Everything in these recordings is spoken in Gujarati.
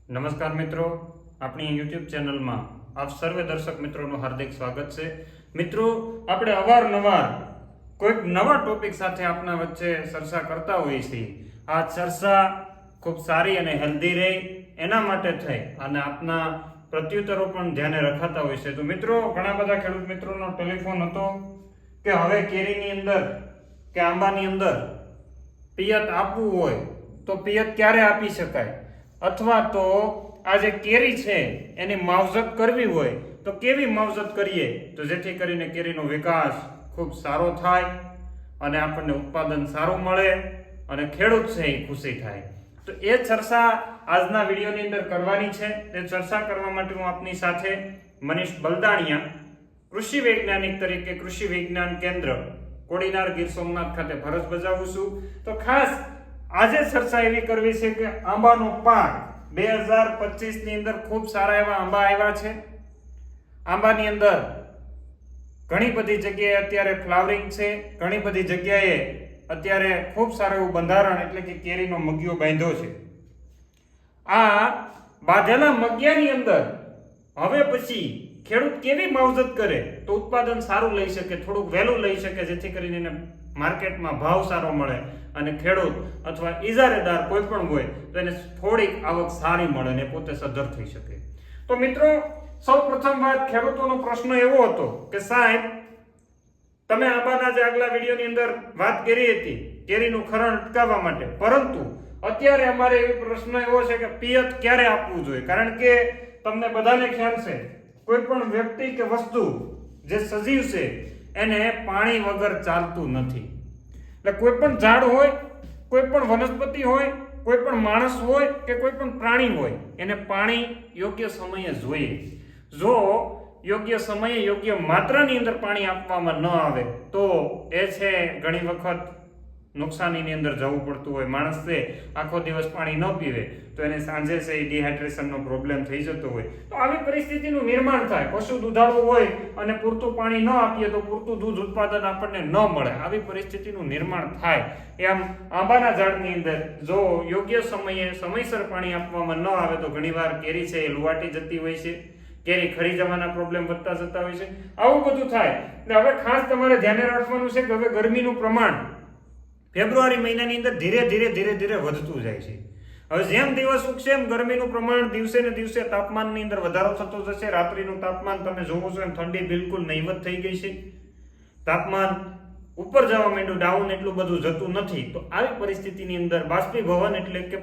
નમસ્કાર મિત્રો, આપણી યુટ્યુબ ચેનલમાં આપ સર્વે દર્શક મિત્રોનું હાર્દિક સ્વાગત છે. મિત્રો, આપણે અવારનવાર કોઈક નવા ટોપિક સાથે આપના વચ્ચે ચર્ચા કરતા હોઈએ છીએ. આ ચર્ચા ખૂબ સારી અને હેલ્ધી રહે એના માટે થઈ અને આપના પ્રત્યુત્તરો પણ ધ્યાને રખાતા હોય છે. તો મિત્રો, ઘણા બધા ખેડૂત મિત્રોનો ટેલિફોન હતો કે હવે કેરીની અંદર કે આંબાની અંદર પિયત આપવું હોય તો પિયત ક્યારે આપી શકાય, અથવા તો આ જે કેરી છે એની માવજત કરવી હોય તો કેવી માવજત કરીએ તો જેથી કરીને કેરીનો વિકાસ ખૂબ સારો થાય અને આપણને ઉત્પાદન સારું મળે અને ખેડૂત છે એ ખુશી થાય. તો એ ચર્ચા આજના વિડીયોની અંદર કરવાની છે. તે ચર્ચા કરવા માટે હું આપની સાથે મનીષ બલદાણિયા, કૃષિ વૈજ્ઞાનિક તરીકે કૃષિ વિજ્ઞાન કેન્દ્ર કોડીનાર ગીર સોમનાથ ખાતે ફરજ બજાવું છું. તો ખાસ આજે ચર્ચા એવી કરવી છે કે આંબાનો પાક 2025 ની અંદર ખૂબ સારા એવા આંબા આવ્યા છે. આંબાની અંદર ઘણી બધી જગ્યાએ અત્યારે ફ્લાવરિંગ છે, ઘણી બધી જગ્યાએ અત્યારે ખૂબ સારું એવું બંધારણ એટલે કે કેરીનો મગિયો બાંધ્યો છે. આ બાંધેલા મગિયાની અંદર હવે પછી ખેડૂત કેવી માવજત કરે તો ઉત્પાદન સારું લઈ શકે, થોડુંક વહેલું લઈ શકે, જેથી કરીને એને માર્કેટમાં ભાવ સારો મળે અને ખેડૂત અથવા ઇજારેદાર કોઈ પણ હોય તો એને થોડીક આવક સારી મળે અને પોતે સદ્ધર થઈ શકે. તો મિત્રો, સૌ પ્રથમ વાત, ખેડૂતોનો પ્રશ્ન એવો હતો કે સાહેબ, તમે આંબાના જે આગલા વિડીયોની અંદર વાત કરી હતી કેરીનું ખરણ અટકાવવા માટે, પરંતુ અત્યારે અમારે એવો પ્રશ્ન એવો છે કે પિયત ક્યારે આપવું જોઈએ. કારણ કે તમને બધાને ખ્યાલ છે કોઈ પણ વ્યક્તિ કે વસ્તુ જે સજીવ છે એને પાણી વગર ચાલતું નથી. એટલે કોઈ પણ ઝાડ હોય, કોઈ પણ વનસ્પતિ હોય, કોઈ પણ માણસ હોય કે કોઈ પણ પ્રાણી હોય, એને પાણી યોગ્ય સમયે જોઈએ. જો યોગ્ય સમયે યોગ્ય માત્રાની અંદર પાણી આપવામાં ન આવે તો એ છે ઘણી વખત નુકસાનીની અંદર જવું પડતું હોય. માણસ છે આખો દિવસ પાણી ન પીવે તો એને સાંજે છે ડિહાઇડ્રેશનનો પ્રોબ્લેમ થઈ જતો હોય. તો આવી પરિસ્થિતિનું નિર્માણ થાય. પશુ દૂધાળુ હોય અને પૂરતું પાણી ન આપીએ તો પૂરતું દૂધ ઉત્પાદન આપણને ન મળે. આવી પરિસ્થિતિનું નિર્માણ થાય. એમ આંબાના ઝાડની અંદર જો યોગ્ય સમયે સમયસર પાણી આપવામાં ન આવે તો ઘણીવાર કેરી છે એ લુવાટી જતી હોય છે, કેરી ખરી જવાના પ્રોબ્લેમ વધતા જતા હોય છે. આવું બધું થાય. એટલે હવે ખાસ તમારે ધ્યાને રાખવાનું છે કે હવે ગરમીનું પ્રમાણ ફેબ્રુઆરી મહિનાની અંદર ધીરે ધીરે વધતું જાય છે. હવે જેમ દિવસ ઉગશે એમ ગરમીનું પ્રમાણ દિવસે ને દિવસે તાપમાનની અંદર વધારો થતો જશે. રાત્રિનું તાપમાન તમે જોવો છો એમ ઠંડી બિલકુલ નહીવત થઈ ગઈ છે. તાપમાન ઉપર જવા માંડ્યું, ડાઉન એટલું બધું જતું નથી. તો આવી પરિસ્થિતિની અંદર બાષ્પીભવન એટલે કે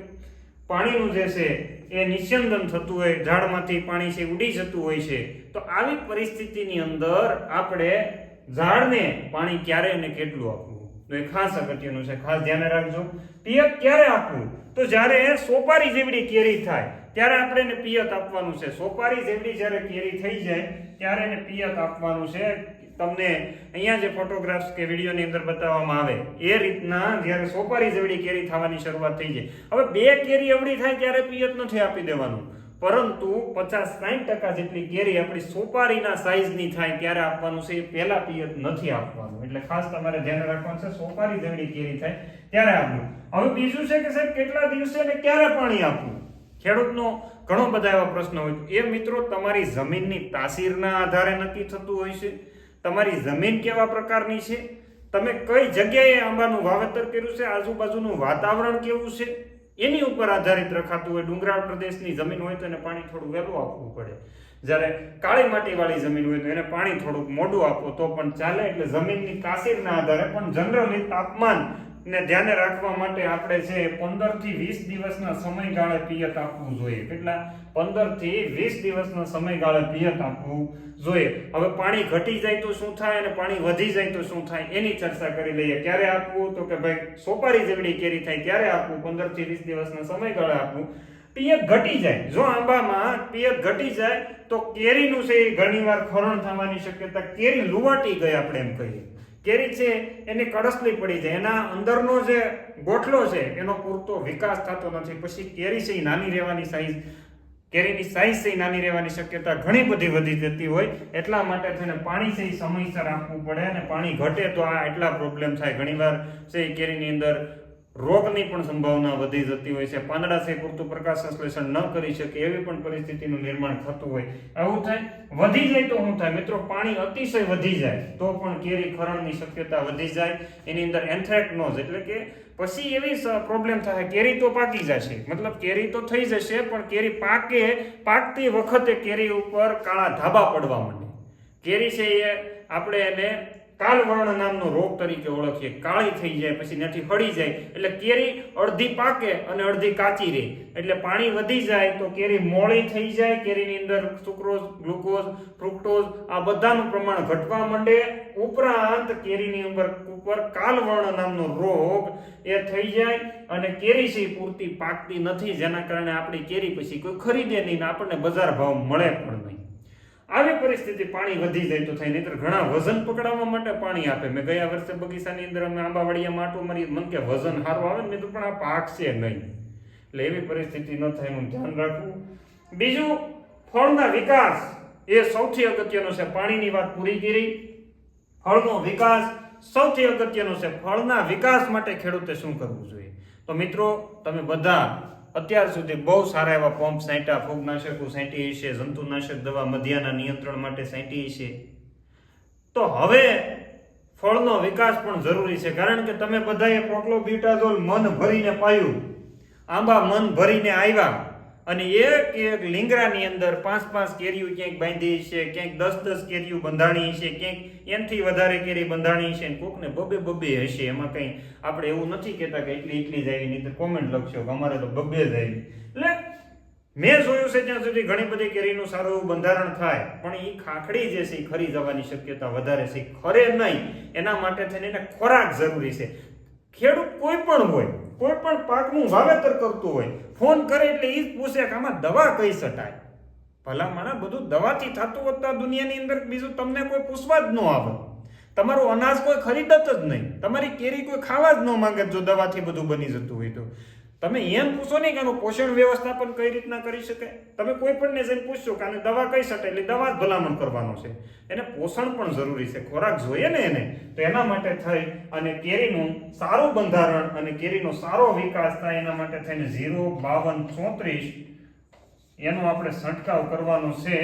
પાણીનું જે છે એ નિસ્યંદન થતું હોય, ઝાડમાંથી પાણી છે ઉડી જતું હોય છે. તો આવી પરિસ્થિતિની અંદર આપણે ઝાડને પાણી ક્યારે અને કેટલું આપવું તો એ ખાસ અગત્યનું છે. ખાસ ધ્યાન રાખજો. પિયત ક્યારે આપવું તો જ્યારે સોપારી જેવડી કેરી થાય ત્યારે આપણે એને પિયત આપવાનું છે. સોપારી જેવડી જ્યારે કેરી થઈ જાય ત્યારે એને પિયત આપવાનું છે. તમને અહીંયા જે ફોટોગ્રાફ્સ કે વિડીયોની અંદર બતાવવામાં આવે એ રીતના જ્યારે સોપારી જેવડી કેરી થવાની શરૂઆત થઈ જાય. હવે બે કેરી એવડી થાય ત્યારે પિયત નથી આપી દેવાનું, પરંતુ 50-60% જેટલી કેરી આપણી સોપારીના સાઈઝની થાય ત્યારે આપવાનું છે. એ પહેલા પિયત નથી આપવાનું. એટલે ખાસ તમારે ધ્યાન રાખવાનું છે, સોપારી જેવડી કેરી થાય ત્યારે આપવું. હવે બીજું છે કે સાહેબ કેટલા દિવસે ને ક્યારે પાણી આપવું. ખેડૂતનો ઘણો બધા એવા પ્રશ્ન હોય. એ મિત્રો, તમારી જમીનની તાસીરના આધારે નક્કી થતું હોય છે. તમારી જમીન કેવા પ્રકારની છે, તમે કઈ જગ્યાએ આંબાનું વાવેતર કર્યું છે, આજુબાજુનું વાતાવરણ કેવું છે, એની ઉપર આધારિત રખાતું હોય. ડુંગરાળ પ્રદેશની જમીન હોય તો એને પાણી થોડું વહેલું આપવું પડે. જ્યારે કાળી માટીવાળી જમીન હોય તો એને પાણી થોડુંક મોડું આપો તો પણ ચાલે. એટલે જમીનની તાસીરના આધારે પણ જનરલી તાપમાન ને ધ્યાને રાખવા માટે આપણે છે 15 થી 20 દિવસના સમયગાળે પિયત આપવું જોઈએ. કેટલા? 15 થી 20 દિવસના સમયગાળે પિયત આપવું જોઈએ. હવે પાણી ઘટી જાય તો શું થાય અને પાણી વધી જાય તો શું થાય એની ચર્ચા કરી લઈએ. ક્યારે આપવું તો કે ભાઈ સોપારી જેવડી કેરી થાય ત્યારે આપવું, 15 થી 20 દિવસના સમયગાળે આપવું. પિયત ઘટી જાય, જો આંબામાં પિયત ઘટી જાય તો કેરીનું છે એ ઘણીવાર ખરણ થવાની શક્યતા, કેરી લુવાટી ગઈ આપણે એમ કહીએ. કેરી છે એને કડસલી પડી જાય, એના અંદરનો જે ગોઠલો છે એનો પૂરતો વિકાસ થતો નથી. પછી કેરી છે એ નાની રહેવાની સાઈઝ, કેરીની સાઈઝ છે નાની રહેવાની શક્યતા ઘણી બધી વધી જતી હોય. એટલા માટે થઈને પાણી છે એ સમયસર આપવું પડે અને પાણી ઘટે તો આ એટલા પ્રોબ્લેમ થાય. ઘણીવાર છે કેરીની અંદર રોગની પણ સંભાવના વધી જતી હોય છે, પાંદડા છે પૂરતું પ્રકાશ સંશ્લેષણ ન કરી શકે એવી પણ પરિસ્થિતિનું નિર્માણ થતું હોય. આવું થાય. વધી જાય તો શું થાય મિત્રો? પાણી અતિશય વધી જાય તો પણ કેરી ખરણની શક્યતા વધી જાય. એની અંદર એન્થ્રેક્નોઝ એટલે કે પછી એવી પ્રોબ્લેમ થાય, કેરી તો પાકી જશે, મતલબ કેરી તો થઈ જશે, પણ કેરી પાકતી વખતે કેરી ઉપર કાળા ધાબા પડવા માંડે. કેરી છે એ આપણે એને કાલવર્ણ નામનો રોગ તરીકે ઓળખીએ. કાળી થઈ જાય, પછી ત્યાંથી હળી જાય, એટલે કેરી અડધી પાકે અને અડધી કાચી રહે. એટલે પાણી વધી જાય તો કેરી મોળી થઈ જાય, કેરીની અંદર સુક્રોઝ, ગ્લુકોઝ, ફ્રુક્ટોઝ આ બધાનું પ્રમાણ ઘટવા માંડે. ઉપરાંત કેરીની ઉપર કાલવર્ણ નામનો રોગ એ થઈ જાય અને કેરી છે પૂરતી પાકતી નથી, જેના કારણે આપણી કેરી પછી કોઈ ખરીદે નહીં ને આપણને બજાર ભાવ મળે પણ નહીં. આવી પરિસ્થિતિ પાણી વધી જાય તો થાય. નહીતર ઘણા વજન પકડાવવા માટે પાણી આપે. મેં ગયા વર્ષે બગીચાની અંદર અમે આંબાવાડીયામાં આટો મારી, મન કે વજન સારું આવે ને, પણ આ પાકશે નહીં. એટલે એવી પરિસ્થિતિ ન થાય એનું ધ્યાન રાખવું. બીજું, ફળના વિકાસ એ સૌથી અગત્યનો છે. પાણીની વાત પૂરી કરી. ફળનો વિકાસ સૌથી અગત્યનો છે. ફળના વિકાસ માટે ખેડૂતે શું કરવું જોઈએ? તો મિત્રો, તમે બધા અત્યાર સુધી બહુ સારા એવા પંપ છાંટ્યા, ફૂગનાશકો છાંટી છે, જંતુનાશક દવા મધ્યાના નિયંત્રણ માટે છાંટી છે. તો હવે ફળનો વિકાસ પણ જરૂરી છે, કારણ કે તમે બધાએ પ્રોક્લોબ્યુટાઝોલ મન ભરીને પાયું, આંબા મન ભરીને આવ્યા અને એક લીંગરાની અંદર 5-5 કેરીઓ ક્યાંક બાંધી છે, ક્યાંક 10-10 કેરીઓ બંધાણી છે, ક્યાંક એનથી વધારે કેરી બંધાણી છે, કોકને બબે હશે. એમાં કંઈ આપણે એવું નથી કહેતા કે એટલી જ આવી, નહીં તો કોમેન્ટ લખશો કે અમારે તો બબે જ આવી. એટલે મેં જોયું છે ત્યાં સુધી ઘણી બધી કેરીનું સારું એવું બંધારણ થાય, પણ એ ખાખડી જે છે એ ખરી જવાની શક્યતા વધારે છે. ખરે નહીં એના માટે થઈને એને ખોરાક જરૂરી છે. ખેડૂત કોઈ પણ હોય, કોઈ પણ પાકનું વાવેતર કરતું હોય, ફોન કરે એટલે એ જ પૂછે કે આમાં દવા કઈ છટાય. ભલા માણા, બધું દવાથી થતું હોતા દુનિયાની અંદર બીજું તમને કોઈ પૂછવા જ ન આવે. તમારું અનાજ કોઈ ખરીદત જ નહીં, તમારી કેરી કોઈ ખાવા જ ન માંગે જો દવાથી બધું બની જતું હોય તો. તમે એમ પૂછો નહીં કે આનું પોષણ વ્યવસ્થાપન કઈ રીતના કરી શકાય. તમે કોઈ પણ ને જઈને પૂછશો કે આને દવા કઈ છટાય, એટલે દવા જ ભલામણ કરવાનો છે. એને પોષણ પણ જરૂરી છે, ખોરાક જોઈએ ને એને. તો એના માટે થઈ અને કેરીનું સારું બંધારણ અને કેરીનો સારો વિકાસ થાય એના માટે થઈને 05234 એનો આપણે છંટકાવ કરવાનો છે.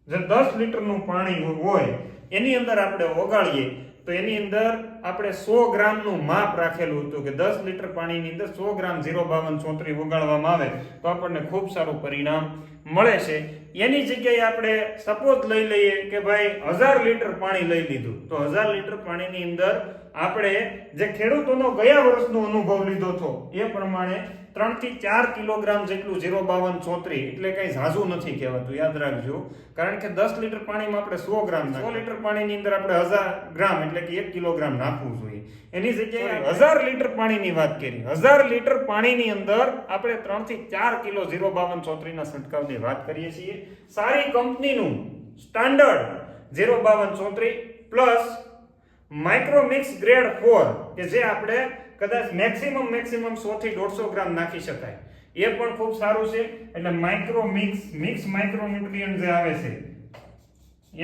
જે 10 લીટરનું પાણી હોય એની અંદર આપણે ઓગાળીએ તો એની અંદર આપણે 100 ગ્રામનું માપ રાખેલું હતું કે 10 લીટર પાણીની અંદર 100 ગ્રામ 05234 ઓગાળવામાં આવે તો આપણને ખૂબ સારું પરિણામ મળે છે. એની જગ્યાએ આપણે સપોઝ લઈ લઈએ કે ભાઈ 1000 લીટર પાણી લઈ લીધું, તો 1000 લીટર પાણીની અંદર આપણે જે ખેડૂતોનો ગયા વર્ષનો અનુભવ લીધો હતો એ પ્રમાણે 3 થી 4 કિલોગ્રામ જેટલું 05234 એટલે કઈ ઝાઝું નથી કહેવાતું, યાદ રાખજો. કારણ કે 10 લીટર પાણીમાં આપણે 100 ગ્રામ, 100 લીટર પાણીની અંદર આપણે 1000 ગ્રામ એટલે કે 1 કિલોગ્રામ નાખવું જોઈએ. એની જગ્યાએ 1000 લીટર પાણીની વાત કરી, 1000 લીટર પાણીની અંદર આપણે 3 થી 4 કિલો 05234 ના છંટકાવની વાત કરીએ છીએ. સારી કંપનીનું સ્ટાન્ડર્ડ 05234 પ્લસ માઇક્રોમિક્સ ગ્રેડ 4 કે જે આપણે કદાચ મેક્સિમમ 100 થી 150 ગ્રામ નાખી શકાય, એ પણ ખૂબ સારું છે. એટલે મિક્સ માઇક્રોન્યુટ્રિયન્ટ જે આવે છે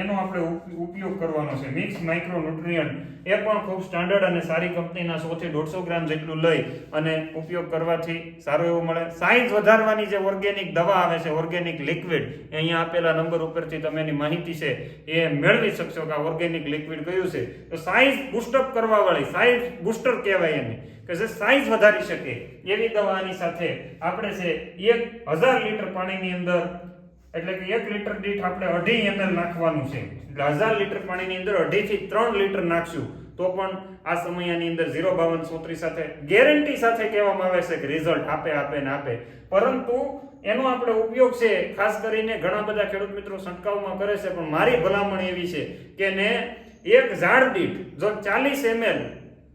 એનો આપણે ઉપયોગ કરવાનો છે. મિક્સ માઇક્રોન્યુટ્રિયન્ટ એ પણ ખૂબ સ્ટાન્ડર્ડ અને સારી કંપનીના 100 થી 150 ગ્રામ જેટલું લઈ અને ઉપયોગ કરવાથી સારું એવું મળે. સાઈઝ વધારવાની જે ઓર્ગેનિક દવા આવે છે, ઓર્ગેનિક લિક્વિડ, અહીંયા આપેલા નંબર ઉપરથી તમે એની માહિતી છે એ મેળવી શકશો કે આ ઓર્ગેનિક લિક્વિડ કયું છે. તો સાઈઝ બૂસ્ટઅપ કરવા વાળી, સાઈઝ બૂસ્ટર કહેવાય એને, કે જે સાઈઝ વધારી શકે એવી દવાની સાથે આપણે છે 1000 લીટર પાણીની અંદર એટલે કે 1 લીટર દીઠ આપણે 2.5 ml નાખવાનું છે. એટલે 1000 લીટર પાણીની અંદર 2.5 થી 3 લીટર નાખશું તો પણ આ સમયની અંદર 05234 સાથે ગેરંટી સાથે કહેવામાં આવે છે કે રિઝલ્ટ આપે. પરંતુ એનો આપણે ઉપયોગ છે ખાસ કરીને ઘણા બધા ખેડૂત મિત્રો છંટકાવમાં કરે છે, પણ મારી ભલામણ એવી છે કે ને એક ઝાડ દીઠ જો 40 ml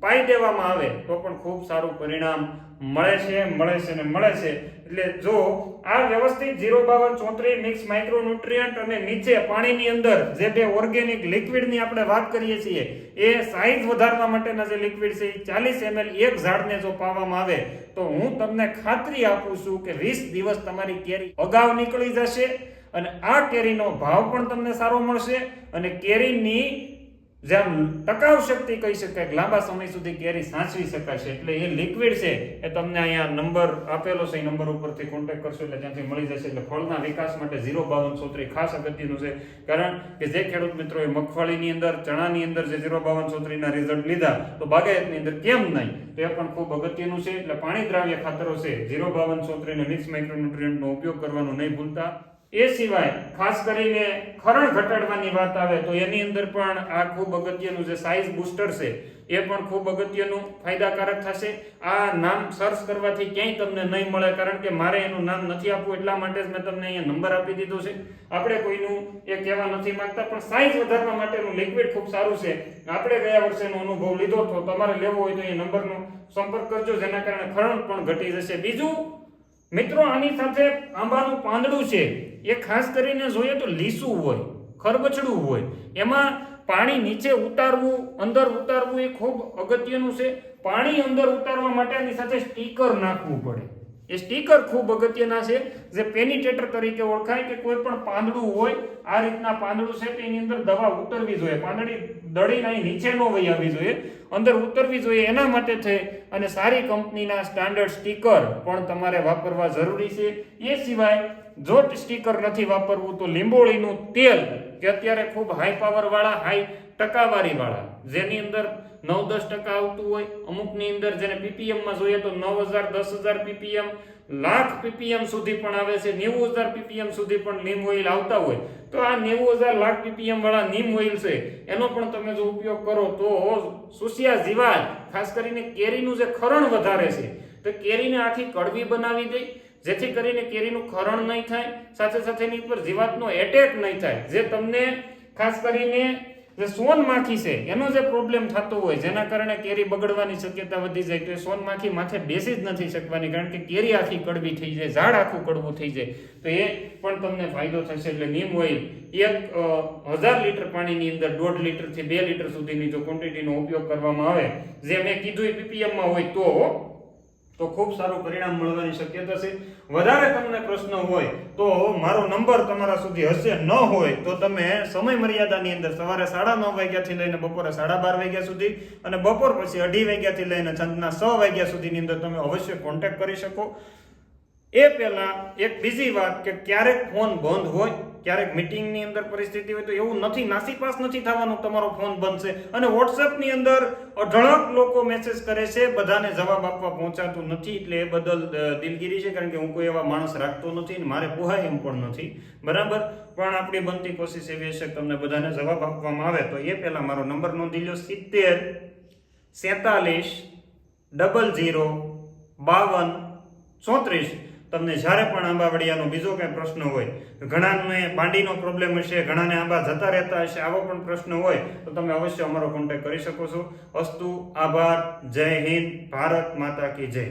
પાઈ દેવામાં આવે તો પણ ખૂબ સારું પરિણામ મળે છે. એટલે જો આ વ્યવસ્થિત 05234 મિક્સ માઇક્રોન્યુટ્રિયન્ટ અને નીચે પાણીની અંદર જે બે ઓર્ગેનિક લિક્વિડની આપણે વાત કરીએ છીએ એ સાઈઝ વધારવા માટેના જે લિક્વિડ છે એ 40 ml એક ઝાડને જો પાવામાં આવે તો હું તમને ખાતરી આપું છું કે 20 દિવસ તમારી કેરી અગાઉ નીકળી જશે અને આ કેરીનો ભાવ પણ તમને સારો મળશે અને કેરીની જે આમ ટકાઉ શક્તિ કહી શકાય કે લાંબા સમય સુધી કેરી સાચવી શકાશે. એટલે એ લિક્વિડ છે એ તમને અહીંયા નંબર આપેલો છે, એ નંબર ઉપરથી કોન્ટેક્ટ કરશો એટલે ત્યાંથી મળી જશે. એટલે ફળના વિકાસ માટે 05233 ખાસ અગત્યનું છે, કારણ કે જે ખેડૂત મિત્રોએ મગફળીની અંદર, ચણાની અંદર જે 05233 ના રિઝલ્ટ લીધા તો બાગાયતની અંદર કેમ નહીં, તો એ પણ ખૂબ અગત્યનું છે. એટલે પાણી દ્રાવ્ય ખાતરો છે 05233 ને મિક્સ માઇક્રોન્યુટ્રિયન્ટનો ઉપયોગ કરવાનો નહીં ભૂલતા. એ સિવાય ખાસ કરીને ખરણ ઘટાડવાની વાત આવે તો એની અંદર પણ આ ખૂબ અગત્યનું જે સાઇઝ બૂસ્ટર છે એ પણ ખૂબ અગત્યનું ફાયદાકારક થશે. આ નામ સર્ચ કરવાથી ક્યાંય તમને નહીં મળે, કારણ કે મારે એનું નામ નથી આપવું, એટલા માટે જ મેં તમને અહીંયા નંબર આપી દીધો છે. આપણે કોઈનું એ કહેવા નથી માંગતા, પણ સાઇઝ વધારવા માટેનું લિક્વિડ ખૂબ સારું છે. આપણે ગયા વર્ષેનો અનુભવ લીધો તો તમારે લેવો હોય તો એ નંબરનો સંપર્ક કરજો, જેના કારણે ખરણ પણ ઘટી જશે. બીજું મિત્રો, આની સાથે આંબાનું પાંદડું છે એ ખાસ કરીને જોઈએ તો લીસું હોય, ખરબચડું હોય, એમાં પાણી નીચે ઉતારવું, અંદર ઉતારવું એ ખૂબ અગત્યનું છે. પાણી અંદર ઉતારવા માટે આની સાથે સ્ટીકર નાખવું પડે. એ સ્ટીકર ખૂબ અગત્યના છે, જે પેનિટેટર તરીકે ઓળખાય. કે કોઈ પણ પાંદડું હોય, આ રીતના પાંદડું છે તો એની અંદર દવા ઉતરવી જોઈએ. પાંદડી દળીને અહીં નીચે ન વહી આવવી જોઈએ, અંદર ઉતરવી જોઈએ. એના માટે થઈ અને સારી કંપનીના સ્ટાન્ડર્ડ સ્ટીકર પણ તમારે વાપરવા જરૂરી છે. એ સિવાય જો સ્ટીકર નથી વાપરવું તો લીંબોળીનું તેલ, કે અત્યારે ખૂબ હાઈ પાવર વાળા, હાઈ ટકાવારી વાળા, જેની અંદર 9-10% આવતું હોય, અમુકની અંદર જેને પીપીએમ માં જોઈએ તો 9000, 10000 પીપીએમ, લાખ પીપીએમ સુધી પણ આવે છે, 90000 પીપીએમ સુધી પણ નીમ ઓઇલ આવતા હોય. તો આ 90000 લાખ પીપીએમ વાળા નીમ ઓઇલ છે એનો પણ તમે જો ઉપયોગ કરો તો સુસિયા જીવાત, ખાસ કરીને કેરીનું જે ખરણ વધારે છે, તો કેરીને આખી કડવી બનાવી દે, જેથી કરીને કેરીનું ખરણ નહીં થાય, સાથે સાથે એની ઉપર જીવાતનો એટેક નહીં થાય. જે તમને ખાસ કરીને જે સોનમાખી છે એનો જે પ્રોબ્લેમ થતો હોય, જેના કારણે કેરી બગડવાની શક્યતા વધી જાય, તો એ સોનમાખી માથે બેસી જ નથી શકવાની, કારણ કે કેરી આખી કડવી થઈ જાય, ઝાડ આખું કડવું થઈ જાય. તો એ પણ તમને ફાયદો થશે. એટલે નીમ ઓઇલ 1000 લીટર પાણીની અંદર 1.5 લીટર થી 2 લીટર સુધીની જો ક્વોન્ટિટીનો ઉપયોગ કરવામાં આવે, જે મેં કીધું એ પીપીએમમાં હોય તો ખૂબ સારું પરિણામ મળવાની શક્યતા છે. વધારે તમને પ્રશ્ન હોય તો મારો નંબર તમારા સુધી હશે, ન હોય તો તમે સમય મર્યાદાની અંદર સવારે 9:30 વાગ્યાથી લઈને બપોરે 12:30 વાગ્યા સુધી અને બપોર પછી 2:30 વાગ્યાથી લઈને સાંજના 6 વાગ્યા સુધીની અંદર તમે અવશ્ય કોન્ટેક્ટ કરી શકો. એ પહેલા એક બીજી વાત કે ક્યારેક ફોન બંધ હોય, ક્યારેક મીટિંગની અંદર પરિસ્થિતિ હોય, તો એવું નથી, નાસીપાસ નથી થવાનું, તમારો ફોન બંધ છે. અને વોટ્સએપની અંદર અઢળક લોકો મેસેજ કરે છે, બધાને જવાબ આપવા પહોંચાતું નથી. એટલે એ બદલ દિલગીરી છે, કારણ કે હું કોઈ એવા માણસ રાખતો નથી ને મારે પોહાય એમ પણ નથી, બરાબર. પણ આપણી બનતી કોશિશ એવી હશે કે તમને બધાને જવાબ આપવામાં આવે. તો એ પહેલા મારો નંબર નોંધી લો, 70 47 00 52 34. તમને જ્યારે પણ આંબાવડિયાનો બીજો કંઈ પ્રશ્ન હોય, ઘણાને પાંડીનો પ્રોબ્લેમ હશે, ઘણાને આંબા જતા રહેતા હશે, આવો પણ પ્રશ્ન હોય તો તમે અવશ્ય અમારો કોન્ટેક્ટ કરી શકો છો. અસ્તુ, આભાર, જય હિન્દ, ભારત માતા કી જય.